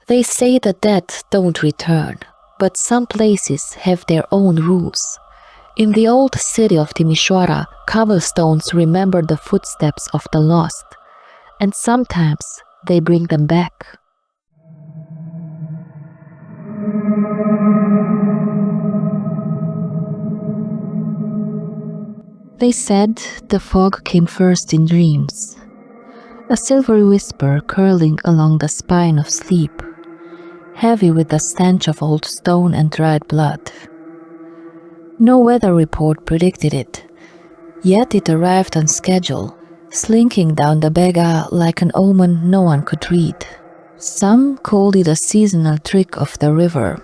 They say the dead don't return, but some places have their own rules. In the old city of Timișoara, cobblestones remember the footsteps of the lost, and sometimes they bring them back. They said the fog came first in dreams, a silvery whisper curling along the spine of sleep, heavy with the stench of old stone and dried blood. No weather report predicted it, yet it arrived on schedule, slinking down the Bega like an omen no one could read. Some called it a seasonal trick of the river.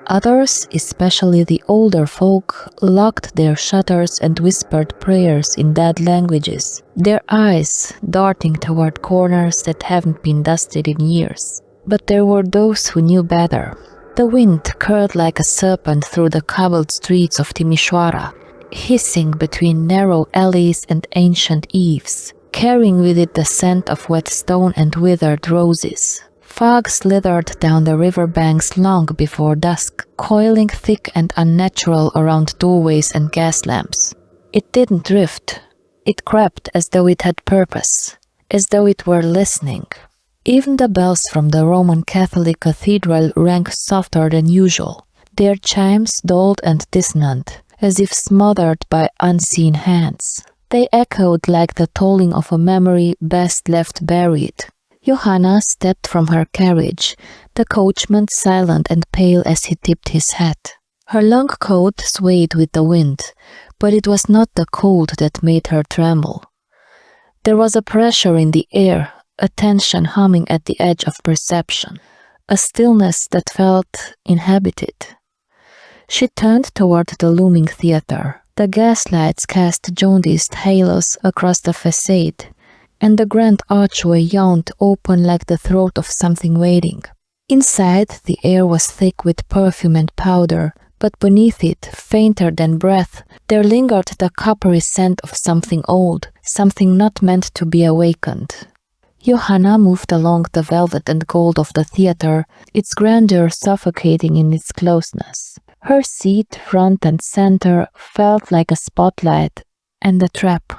Others, especially the older folk, locked their shutters and whispered prayers in dead languages, their eyes darting toward corners that haven't been dusted in years. But there were those who knew better. The wind curled like a serpent through the cobbled streets of Timișoara, hissing between narrow alleys and ancient eaves, carrying with it the scent of wet stone and withered roses. Fog slithered down the riverbanks long before dusk, coiling thick and unnatural around doorways and gas lamps. It didn't drift. It crept as though it had purpose, as though it were listening. Even the bells from the Roman Catholic cathedral rang softer than usual, their chimes dulled and dissonant, as if smothered by unseen hands. They echoed like the tolling of a memory best left buried. Johanna stepped from her carriage, the coachman silent and pale as he tipped his hat. Her long coat swayed with the wind, but it was not the cold that made her tremble. There was a pressure in the air, a tension humming at the edge of perception, a stillness that felt inhabited. She turned toward the looming theater. The gaslights cast jaundiced halos across the facade, and the grand archway yawned open like the throat of something waiting. Inside, the air was thick with perfume and powder, but beneath it, fainter than breath, there lingered the coppery scent of something old, something not meant to be awakened. Johanna moved along the velvet and gold of the theater, its grandeur suffocating in its closeness. Her seat, front and center, felt like a spotlight and a trap.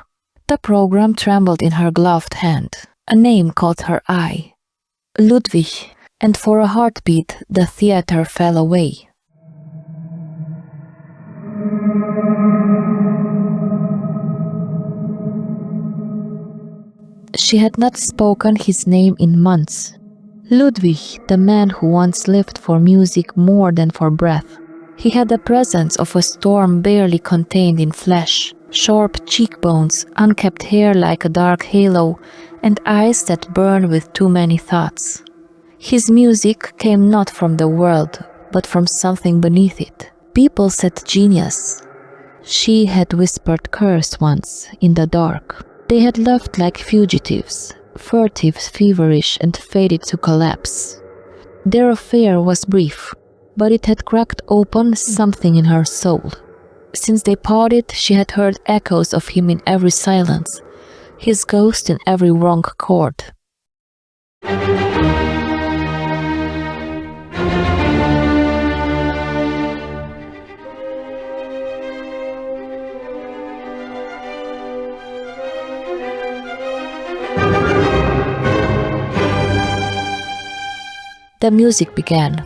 The program trembled in her gloved hand. A name caught her eye. Ludwig, and for a heartbeat the theater fell away. She had not spoken his name in months. Ludwig, the man who once lived for music more than for breath. He had the presence of a storm barely contained in flesh. Sharp cheekbones, unkempt hair like a dark halo, and eyes that burned with too many thoughts. His music came not from the world, but from something beneath it. People said genius. She had whispered curse once, in the dark. They had loved like fugitives, furtive, feverish, and faded to collapse. Their affair was brief, but it had cracked open something in her soul. Since they parted, she had heard echoes of him in every silence, his ghost in every wrong chord. The music began.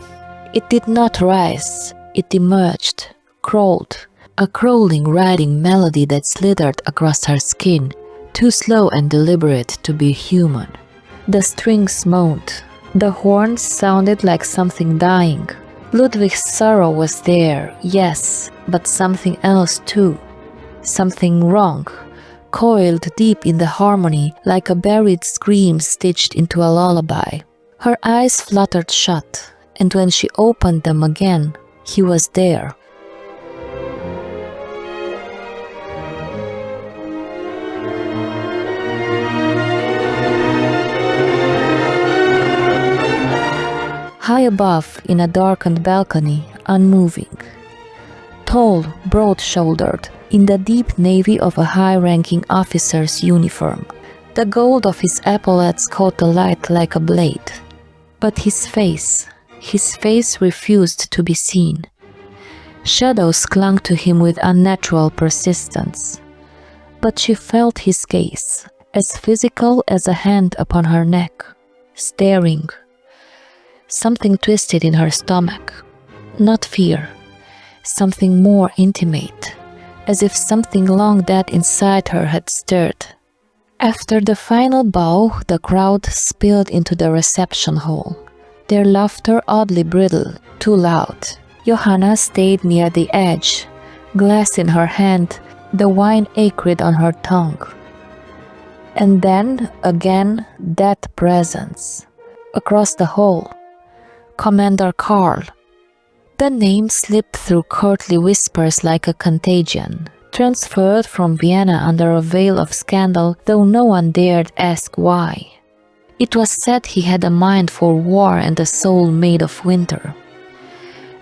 It did not rise, it emerged, crawled. A crawling, riding melody that slithered across her skin, too slow and deliberate to be human. The strings moaned. The horns sounded like something dying. Ludwig's sorrow was there, yes, but something else too. Something wrong, coiled deep in the harmony like a buried scream stitched into a lullaby. Her eyes fluttered shut, and when she opened them again, he was there. High above, in a darkened balcony, unmoving. Tall, broad-shouldered, in the deep navy of a high-ranking officer's uniform. The gold of his epaulets caught the light like a blade. But his face refused to be seen. Shadows clung to him with unnatural persistence. But she felt his gaze, as physical as a hand upon her neck, staring. Something twisted in her stomach. Not fear, something more intimate, as if something long dead inside her had stirred. After the final bow, the crowd spilled into the reception hall, their laughter oddly brittle, too loud. Johanna stayed near the edge, glass in her hand, the wine acrid on her tongue. And then, again, that presence. Across the hall, Commander Karl. The name slipped through courtly whispers like a contagion, transferred from Vienna under a veil of scandal, though no one dared ask why. It was said he had a mind for war and a soul made of winter.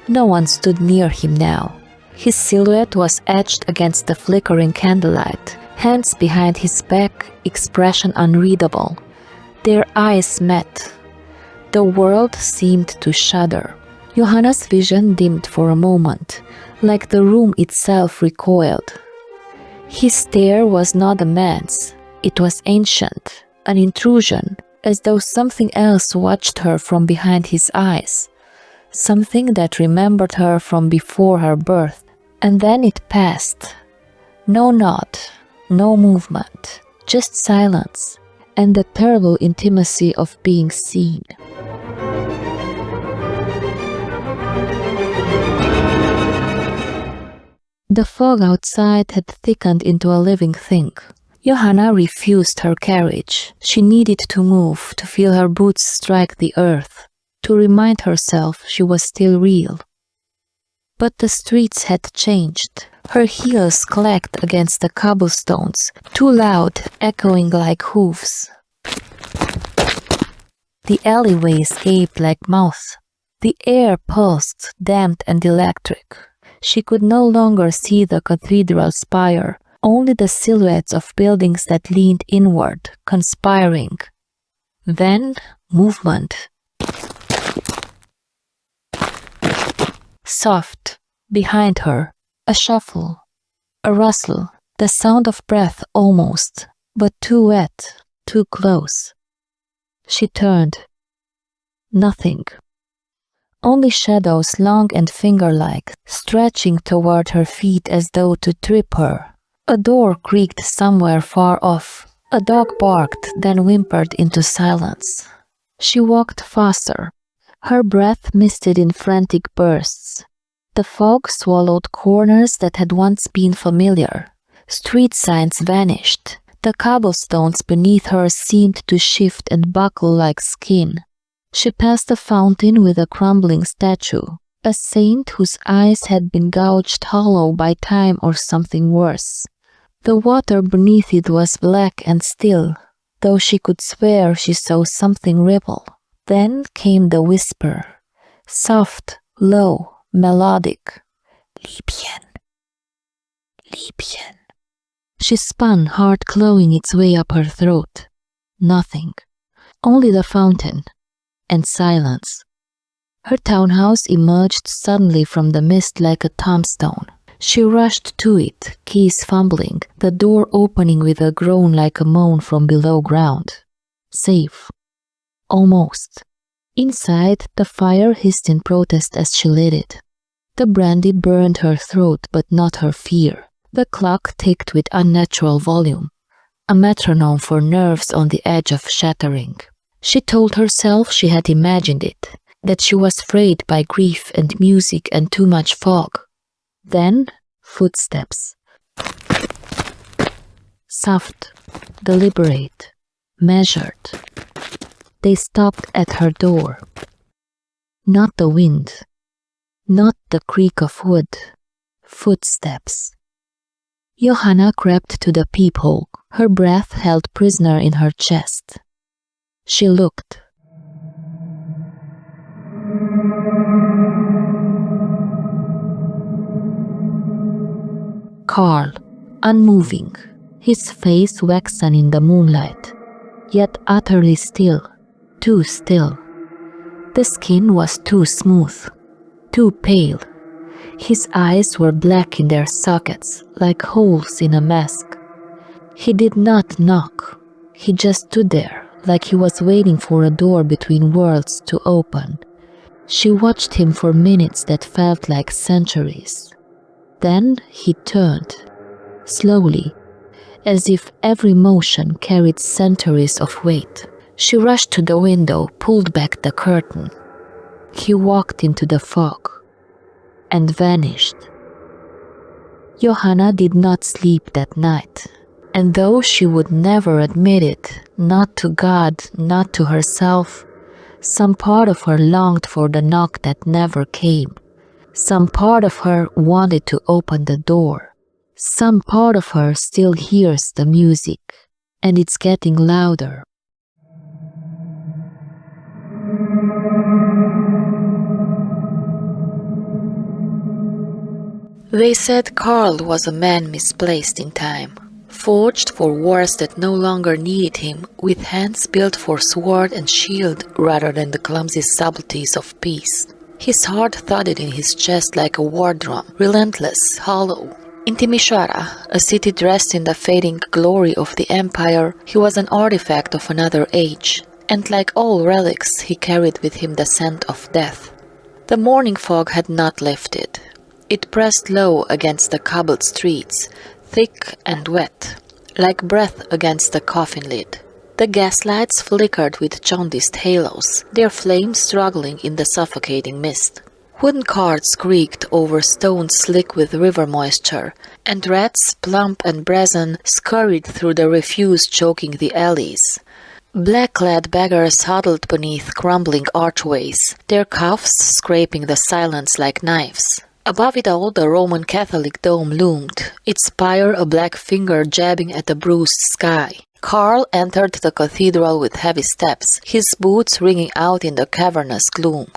No one stood near him now. His silhouette was etched against the flickering candlelight, hands behind his back, expression unreadable. Their eyes met. The world seemed to shudder. Johanna's vision dimmed for a moment, like the room itself recoiled. His stare was not a man's. It was ancient, an intrusion, as though something else watched her from behind his eyes, something that remembered her from before her birth. And then it passed. No nod, no movement, just silence, and the terrible intimacy of being seen. The fog outside had thickened into a living thing. Johanna refused her carriage. She needed to move, to feel her boots strike the earth, to remind herself she was still real. But the streets had changed. Her heels clacked against the cobblestones, too loud, echoing like hooves. The alleyways gaped like mouths. The air pulsed, damp and electric. She could no longer see the cathedral spire, only the silhouettes of buildings that leaned inward, conspiring. Then, movement. Soft, behind her, a shuffle, a rustle, the sound of breath almost, but too wet, too close. She turned. Nothing. Only shadows long and finger-like, stretching toward her feet as though to trip her. A door creaked somewhere far off. A dog barked, then whimpered into silence. She walked faster. Her breath misted in frantic bursts. The fog swallowed corners that had once been familiar. Street signs vanished. The cobblestones beneath her seemed to shift and buckle like skin. She passed a fountain with a crumbling statue, a saint whose eyes had been gouged hollow by time or something worse. The water beneath it was black and still, though she could swear she saw something ripple. Then came the whisper, soft, low, melodic. Liebchen, Liebchen. She spun, heart clawing its way up her throat. Nothing. Only the fountain. And silence. Her townhouse emerged suddenly from the mist like a tombstone. She rushed to it, keys fumbling, the door opening with a groan like a moan from below ground. Safe. Almost. Inside, the fire hissed in protest as she lit it. The brandy burned her throat, but not her fear. The clock ticked with unnatural volume, a metronome for nerves on the edge of shattering. She told herself she had imagined it, that she was frayed by grief and music and too much fog. Then, footsteps. Soft, deliberate, measured. They stopped at her door. Not the wind, not the creak of wood. Footsteps. Johanna crept to the peephole, her breath held prisoner in her chest. She looked. Karl, unmoving, his face waxen in the moonlight, yet utterly still, too still. The skin was too smooth, too pale. His eyes were black in their sockets, like holes in a mask. He did not knock. He just stood there, like he was waiting for a door between worlds to open. She watched him for minutes that felt like centuries. Then he turned, slowly, as if every motion carried centuries of weight. She rushed to the window, pulled back the curtain. He walked into the fog and vanished. Johanna did not sleep that night, and though she would never admit it, not to God, not to herself, some part of her longed for the knock that never came. Some part of her wanted to open the door. Some part of her still hears the music, and it's getting louder. They said Karl was a man misplaced in time, forged for wars that no longer needed him, with hands built for sword and shield rather than the clumsy subtleties of peace. His heart thudded in his chest like a war drum, relentless, hollow. In Timisoara, a city dressed in the fading glory of the empire, he was an artifact of another age, and like all relics, he carried with him the scent of death. The morning fog had not lifted. It pressed low against the cobbled streets, thick and wet, like breath against a coffin lid. The gaslights flickered with jaundiced halos, their flames struggling in the suffocating mist. Wooden carts creaked over stones slick with river moisture, and rats, plump and brazen, scurried through the refuse choking the alleys. Black-clad beggars huddled beneath crumbling archways, their cuffs scraping the silence like knives. Above it all, the Roman Catholic dome loomed, its spire a black finger jabbing at the bruised sky. Karl entered the cathedral with heavy steps, his boots ringing out in the cavernous gloom.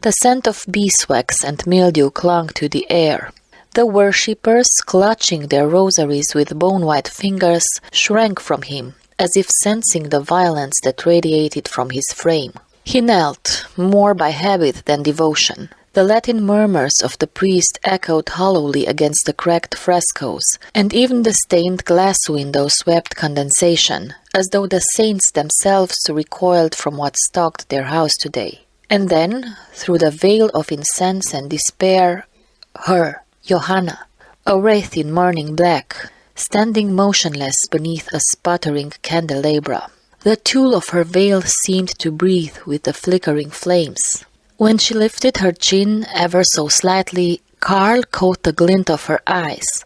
The scent of beeswax and mildew clung to the air. The worshippers, clutching their rosaries with bone-white fingers, shrank from him, as if sensing the violence that radiated from his frame. He knelt, more by habit than devotion. The Latin murmurs of the priest echoed hollowly against the cracked frescoes, and even the stained glass windows swept condensation, as though the saints themselves recoiled from what stalked their house today. And then, through the veil of incense and despair, her, Johanna, a wraith in mourning black, standing motionless beneath a sputtering candelabra. The tulle of her veil seemed to breathe with the flickering flames. When she lifted her chin ever so slightly, Karl caught the glint of her eyes,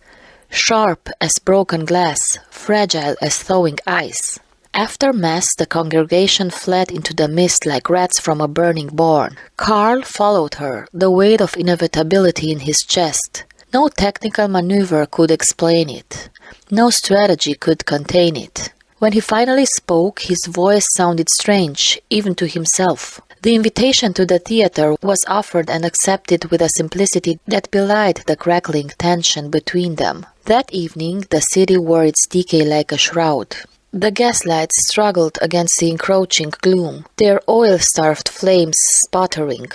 sharp as broken glass, fragile as thawing ice. After Mass, the congregation fled into the mist like rats from a burning barn. Karl followed her, the weight of inevitability in his chest. No technical maneuver could explain it. No strategy could contain it. When he finally spoke, his voice sounded strange, even to himself. The invitation to the theater was offered and accepted with a simplicity that belied the crackling tension between them. That evening, the city wore its decay like a shroud. The gaslights struggled against the encroaching gloom, their oil-starved flames sputtering.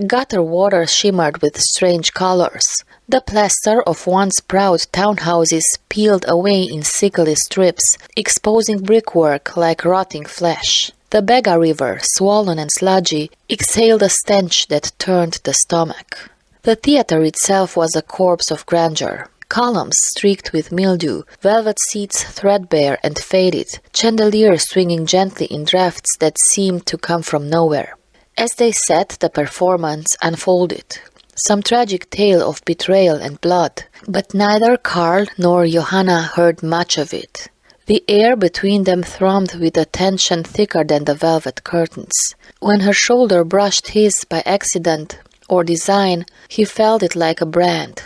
Gutter water shimmered with strange colors. The plaster of once proud townhouses peeled away in sickly strips, exposing brickwork like rotting flesh. The Bega River, swollen and sludgy, exhaled a stench that turned the stomach. The theater itself was a corpse of grandeur. Columns streaked with mildew, velvet seats threadbare and faded, chandeliers swinging gently in drafts that seemed to come from nowhere. As they sat, the performance unfolded. Some tragic tale of betrayal and blood, but neither Karl nor Johanna heard much of it. The air between them thrummed with a tension thicker than the velvet curtains. When her shoulder brushed his by accident or design, he felt it like a brand.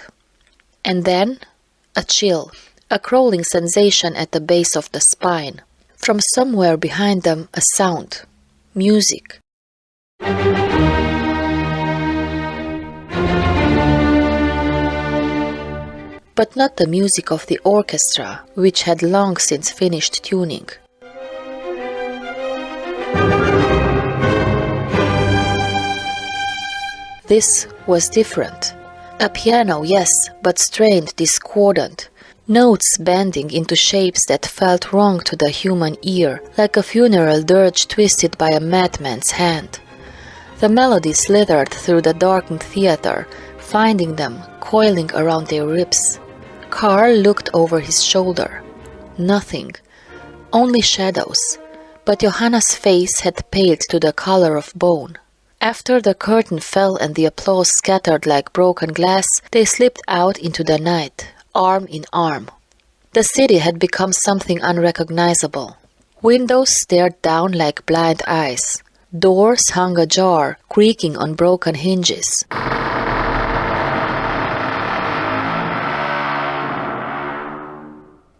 And then, a chill, a crawling sensation at the base of the spine. From somewhere behind them, a sound. Music. But not the music of the orchestra, which had long since finished tuning. This was different. A piano, yes, but strained, discordant. Notes bending into shapes that felt wrong to the human ear, like a funeral dirge twisted by a madman's hand. The melody slithered through the darkened theater, finding them, coiling around their ribs. Karl looked over his shoulder. Nothing. Only shadows. But Johanna's face had paled to the color of bone. After the curtain fell and the applause scattered like broken glass, they slipped out into the night, arm in arm. The city had become something unrecognizable. Windows stared down like blind eyes. Doors hung ajar, creaking on broken hinges.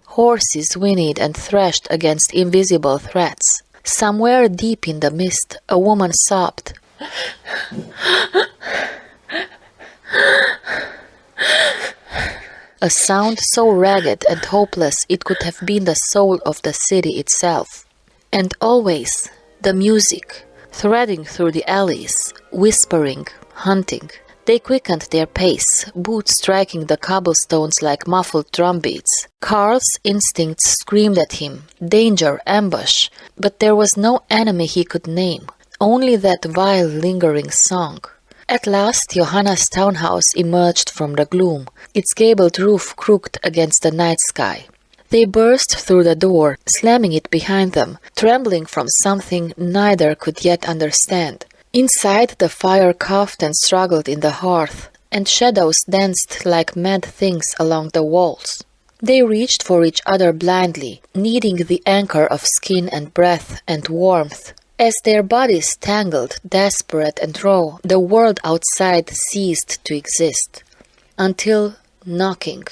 Horses whinnied and thrashed against invisible threats. Somewhere deep in the mist, a woman sobbed. A sound so ragged and hopeless it could have been the soul of the city itself. And always, the music, threading through the alleys, whispering, hunting. They quickened their pace, boots striking the cobblestones like muffled drumbeats. Karl's instincts screamed at him, danger, ambush, but there was no enemy he could name, only that vile, lingering song. At last Johanna's townhouse emerged from the gloom, its gabled roof crooked against the night sky. They burst through the door, slamming it behind them, trembling from something neither could yet understand. Inside, the fire coughed and struggled in the hearth, and shadows danced like mad things along the walls. They reached for each other blindly, needing the anchor of skin and breath and warmth. As their bodies tangled, desperate and raw, the world outside ceased to exist. Until knocking.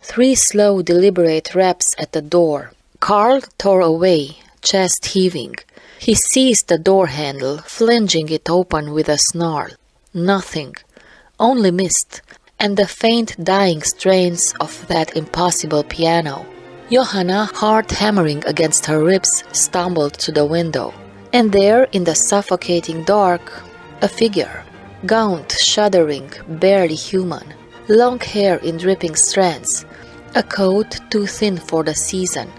3 slow, deliberate raps at the door. Karl tore away, chest heaving. He seized the door handle, flinging it open with a snarl. Nothing. Only mist, and the faint dying strains of that impossible piano. Johanna, heart hammering against her ribs, stumbled to the window. And there, in the suffocating dark, a figure. Gaunt, shuddering, barely human. Long hair in dripping strands. A coat too thin for the season.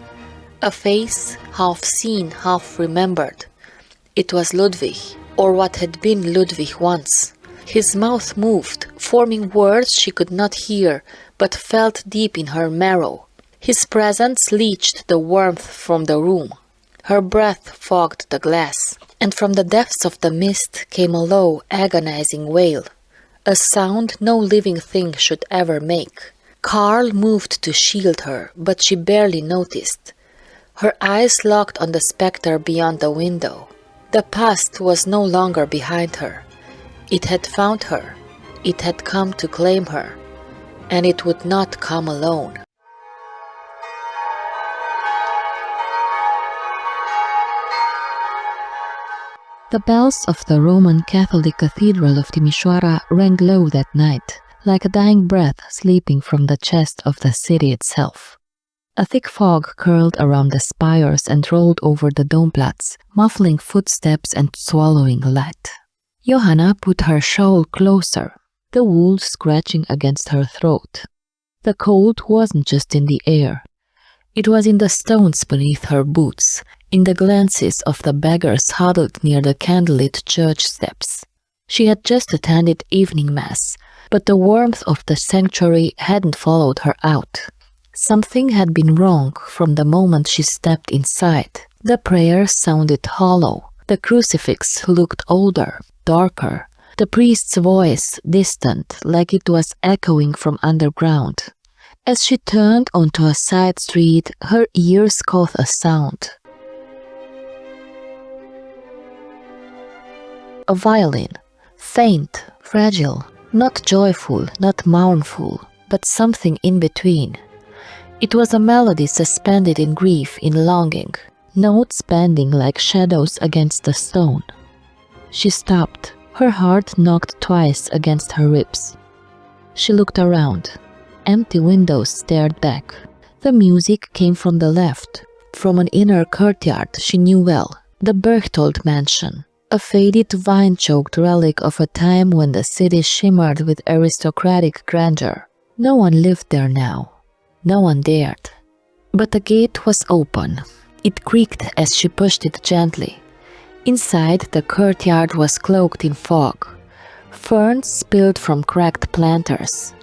A face half seen, half remembered. It was Ludwig, or what had been Ludwig once. His mouth moved, forming words she could not hear, but felt deep in her marrow. His presence leached the warmth from the room. Her breath fogged the glass, and from the depths of the mist came a low, agonizing wail, a sound no living thing should ever make. Karl moved to shield her, but she barely noticed. Her eyes locked on the spectre beyond the window. The past was no longer behind her. It had found her. It had come to claim her. And it would not come alone. The bells of the Roman Catholic Cathedral of Timisoara rang low that night, like a dying breath sleeping from the chest of the city itself. A thick fog curled around the spires and rolled over the domeplatz, muffling footsteps and swallowing light. Johanna put her shawl closer, the wool scratching against her throat. The cold wasn't just in the air. It was in the stones beneath her boots, in the glances of the beggars huddled near the candlelit church steps. She had just attended evening mass, but the warmth of the sanctuary hadn't followed her out. Something had been wrong from the moment she stepped inside. The prayer sounded hollow. The crucifix looked older, darker. The priest's voice distant, like it was echoing from underground. As she turned onto a side street, her ears caught a sound. A violin. Faint, fragile, not joyful, not mournful, but something in between. It was a melody suspended in grief, in longing, notes bending like shadows against the stone. She stopped. Her heart knocked twice against her ribs. She looked around. Empty windows stared back. The music came from the left, from an inner courtyard she knew well, the Berchtold mansion. a faded vine-choked relic of a time when the city shimmered with aristocratic grandeur. No one lived there now. No one dared. But the gate was open. It creaked as she pushed it gently. Inside, the courtyard was cloaked in fog. Ferns spilled from cracked planters.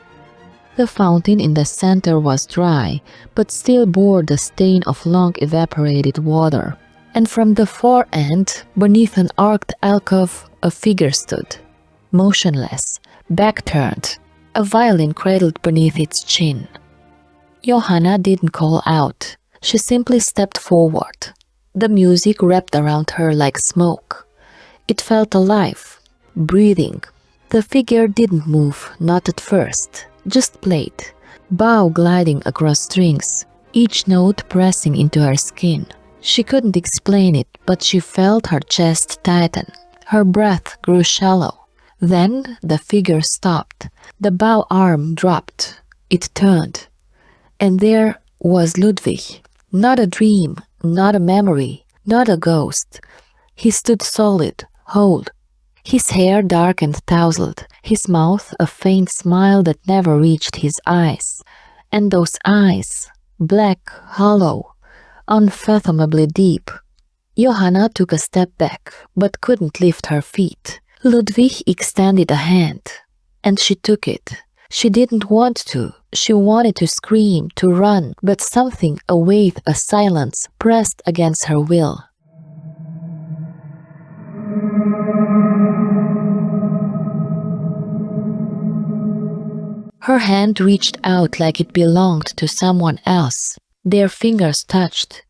The fountain in the center was dry, but still bore the stain of long evaporated water. And from the far end, beneath an arched alcove, a figure stood, motionless, back turned, a violin cradled beneath its chin. Johanna didn't call out. She simply stepped forward. The music wrapped around her like smoke. It felt alive, breathing. The figure didn't move, not at first, just played, bow gliding across strings, each note pressing into her skin. She couldn't explain it, but she felt her chest tighten. Her breath grew shallow. Then the figure stopped. The bow arm dropped. It turned. And there was Ludwig. Not a dream, not a memory, not a ghost. He stood solid, whole. His hair dark and tousled, his mouth a faint smile that never reached his eyes. And those eyes, black, hollow, unfathomably deep. Johanna took a step back, but couldn't lift her feet. Ludwig extended a hand, and she took it. She didn't want to. She wanted to scream, to run, but something, a weight, a silence, pressed against her will. Her hand reached out like it belonged to someone else. Their fingers touched.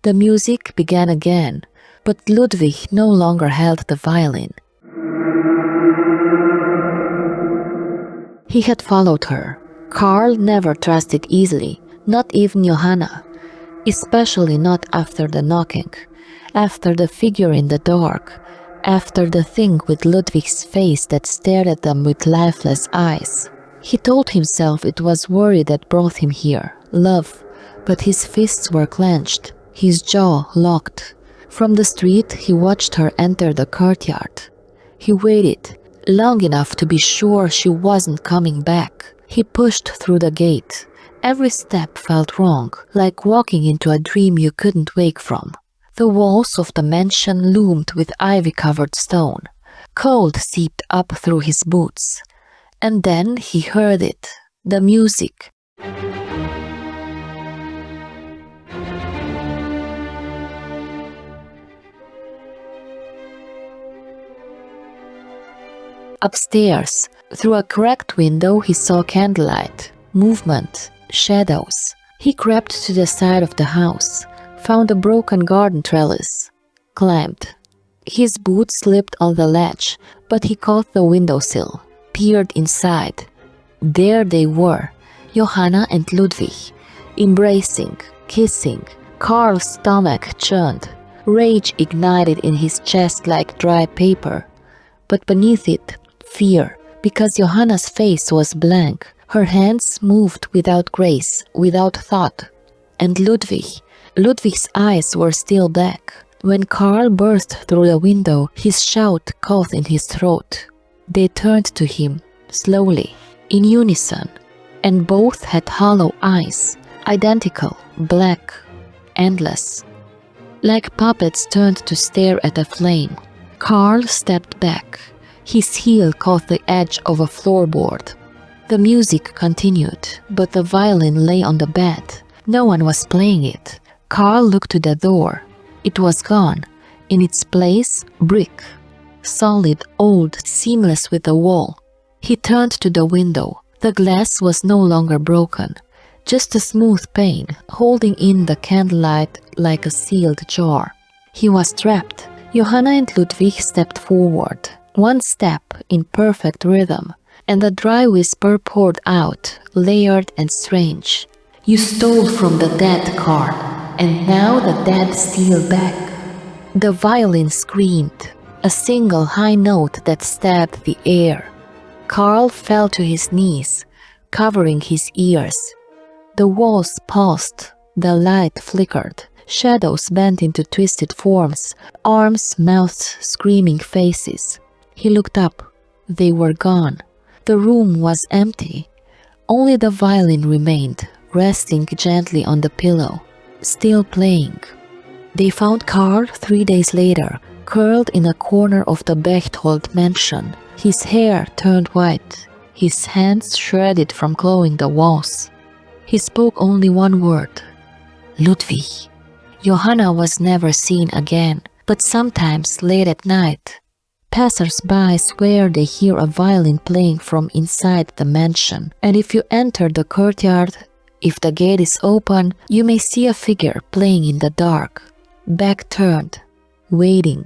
The music began again, but Ludwig no longer held the violin. He had followed her. Karl never trusted easily, not even Johanna, especially not after the knocking, after the figure in the dark, after the thing with Ludwig's face that stared at them with lifeless eyes. He told himself it was worry that brought him here, love, but his fists were clenched. His jaw locked. From the street, he watched her enter the courtyard. He waited, long enough to be sure she wasn't coming back. He pushed through the gate. Every step felt wrong, like walking into a dream you couldn't wake from. The walls of the mansion loomed with ivy-covered stone. Cold seeped up through his boots. And then he heard it, the music. Upstairs, through a cracked window, he saw candlelight, movement, shadows. He crept to the side of the house, found a broken garden trellis, climbed. His boots slipped on the latch, but he caught the windowsill, peered inside. There they were, Johanna and Ludwig, embracing, kissing. Karl's stomach churned. Rage ignited in his chest like dry paper. But beneath it, fear, because Johanna's face was blank. Her hands moved without grace, without thought. And Ludwig's eyes were still black. When Karl burst through the window, his shout caught in his throat. They turned to him, slowly, in unison, and both had hollow eyes, identical, black, endless. Like puppets turned to stare at a flame. Karl stepped back. His heel caught the edge of a floorboard. The music continued, but the violin lay on the bed. No one was playing it. Karl looked to the door. It was gone. In its place, brick. Solid, old, seamless with the wall. He turned to the window. The glass was no longer broken. just a smooth pane, holding in the candlelight like a sealed jar. He was trapped. Johanna and Ludwig stepped forward, one step in perfect rhythm, and the dry whisper poured out, layered and strange. "You stole from the dead, Karl, and now the dead steal back." The violin screamed, a single high note that stabbed the air. Karl fell to his knees, covering his ears. The walls pulsed, the light flickered, shadows bent into twisted forms, arms, mouths, screaming faces. He looked up. They were gone. The room was empty. Only the violin remained, resting gently on the pillow, still playing. They found Karl 3 days later, curled in a corner of the Bechtold mansion, his hair turned white, his hands shredded from clawing the walls. He spoke only one word: Ludwig. Johanna was never seen again, but sometimes late at night, passers-by swear they hear a violin playing from inside the mansion, and if you enter the courtyard, if the gate is open, you may see a figure playing in the dark, back turned, waiting.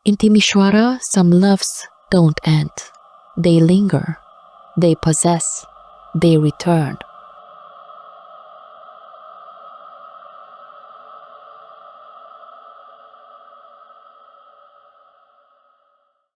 In Timișoara, some loves don't end. They linger, they possess, they return.